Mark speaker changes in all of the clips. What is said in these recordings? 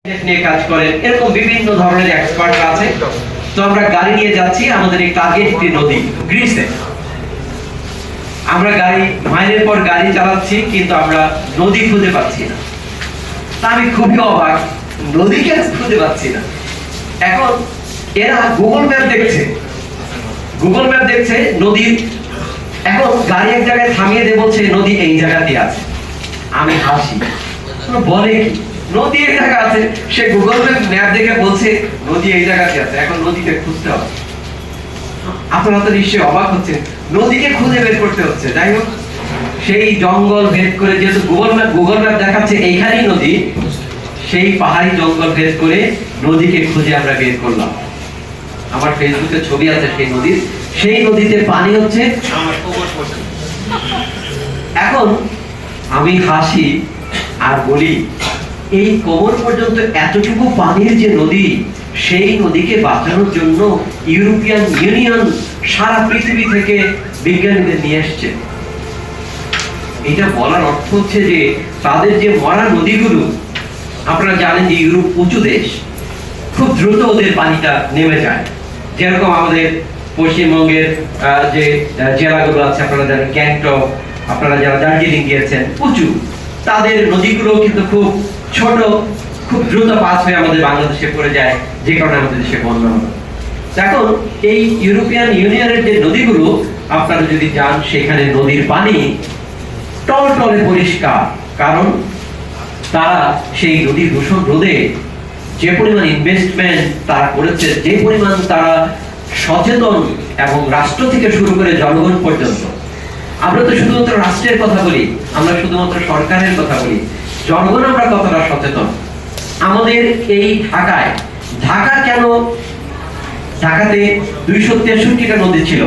Speaker 1: নিয়ে কাজ করেন, এরকম বিভিন্ন ধরনের এক্সপার্ট আছে। তো আমরা গাড়ি নিয়ে যাচ্ছি, আমাদের এই টার্গেট একটি নদী গ্রিসে। আমরা গাড়ি মাইলের পর গাড়ি চালাচ্ছি, কিন্তু আমরা নদী খুঁজে পাচ্ছি না। তা আমি খুবই অবাক, নদী কেন খুঁজে পাচ্ছি না। এখন এরা গুগল ম্যাপ দেখছে নদীর। এখন গাড়ি এক জায়গায় থামিয়ে দিয়ে বলছে নদী এই জায়গাতে আছে। আমি হাসি, বলে কি নদী এই জায়গা আছে? সে গুগল ম্যাপ দেখে বলছে নদী এই জায়গাতে আছে। এখন নদীকে খুঁজতে হবে। আপনারা তো নিশ্চয়ই অবাক হচ্ছেন, নদীকে খুঁজে বের করতে হচ্ছে। যাই হোক, সেই জঙ্গল ভেদ করে, যেহেতু গুগল ম্যাপ দেখাচ্ছে এইখানেই নদী, সেই পাহাড়ি জঙ্গল ভেদ করে নদীকে খুঁজে আমরা বের করলাম। আমার ফেসবুকে ছবি আছে সেই নদীর। সেই নদীতে পানি হচ্ছে। এখন আমি হাসি আর বলি, এই কোমর পর্যন্ত এতটুকু পানির যে নদী, সেই নদীকে বাঁচানোর জন্য ইউরোপিয়ান ইউনিয়ন সারা পৃথিবী থেকে বিজ্ঞানীদের নিয়ে এসছে। এটা বলার অর্থ হচ্ছে যে তাদের যে মরা নদীগুলো, আপনারা জানেন যে ইউরোপ উঁচু দেশ, খুব দ্রুত ওদের পানিটা নেমে যায়। যেরকম আমাদের পশ্চিমবঙ্গের যে জেলাগুলো আছে, আপনারা জানেন গ্যাংটক, আপনারা যারা দার্জিলিং গিয়েছেন, উঁচু, তাদের নদীগুলো কিন্তু খুব ছোট, খুব দ্রুত পাস হয়ে আমাদের বাংলাদেশে পড়ে যায়, যে কারণে আমাদের দেশে বন্যা হলো। এখন এই ইউরোপিয়ান ইউনিয়নের যে নদীগুলো, আপনারা যদি যান, সেখানে নদীর পানি টলটলে পরিষ্কার। কারণ তারা সেই নদী দূষণ রোধে যে পরিমাণ ইনভেস্টমেন্ট তারা করেছে, যে পরিমাণ তারা সচেতন, এবং রাষ্ট্র থেকে শুরু করে জনগণ পর্যন্ত। আমরা তো শুধুমাত্র রাষ্ট্রের কথা বলি, আমরা শুধুমাত্র সরকারের কথা বলি, জনগণ আমরা কতটা সচেতন। আমাদের এই ঢাকা কেন, ঢাকাতে 263টা নদী ছিল।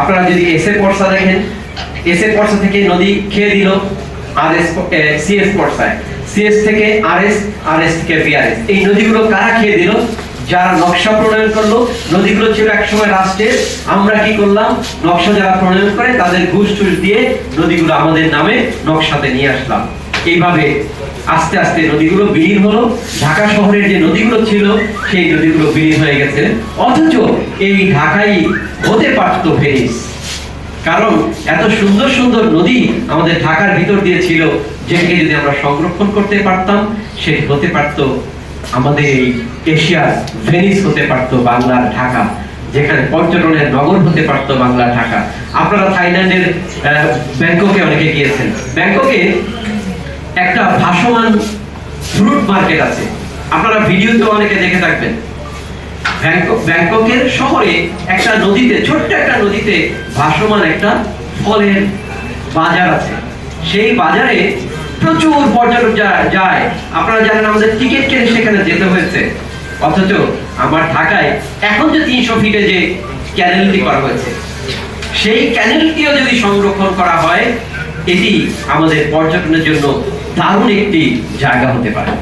Speaker 1: আপনারা যদি এসএ পর্সা দেখেন, এসএ পর্সা থেকে নদী খেয়ে দিল সিএস পর্সায়, সিএস থেকে আরএস, আরএস থেকে বিআরএস। এই নদীগুলো কারা খেয়ে দিল? যারা নকশা প্রণয়ন করলো। নদীগুলো ছিল একসময় রাষ্ট্রের, আমরা কি করলাম? নকশা যারা প্রণয়ন করে তাদের ঘুষ টুস দিয়ে নদীগুলো আমাদের নামে নকশাতে নিয়ে আসলাম। এইভাবে আস্তে আস্তে নদীগুলো বিলীন হলো। ঢাকা শহরের যে নদীগুলো ছিল, সেই নদীগুলো বিলীন হয়ে গেছে। অথচ এই ঢাকাই হতে পারত ভেনিস। কারণ এত সুন্দর সুন্দর নদী আমাদের ঢাকার ভিতর দিয়ে ছিল, যেটাকে যদি আমরা সংরক্ষণ করতে পারতাম, সেটি হতে পারত আমাদের এই এশিয়ার ভেনিস, হতে পারত বাংলার ঢাকা, যেখানে পর্যটনের নগর হতে পারত বাংলার ঢাকা। আপনারা থাইল্যান্ডের ব্যাংককে অনেকে গিয়েছেন। ব্যাংককে একটা ভাসমান ফ্রুট মার্কেট আছে, আপনারা ভিডিওতে অনেকে দেখে থাকবেন। ব্যাংককের শহরে একটা নদীতে, ছোট্ট একটা নদীতে ভাসমান একটা ফলের বাজার আছে। সেই বাজারে প্রচুর পর্যটক যায়। আপনারা জানেন আমাদের টিকিট কিনে সেখানে যেতে হয়েছে। অথচ আমার ঢাকায় এখন যে 300 ফিটে যে ক্যানেলটি করা হয়েছে, সেই ক্যানেলটিও যদি সংরক্ষণ করা হয়, এটি আমাদের পর্যটনের জন্য দারুণ একটি জায়গা হতে পারে।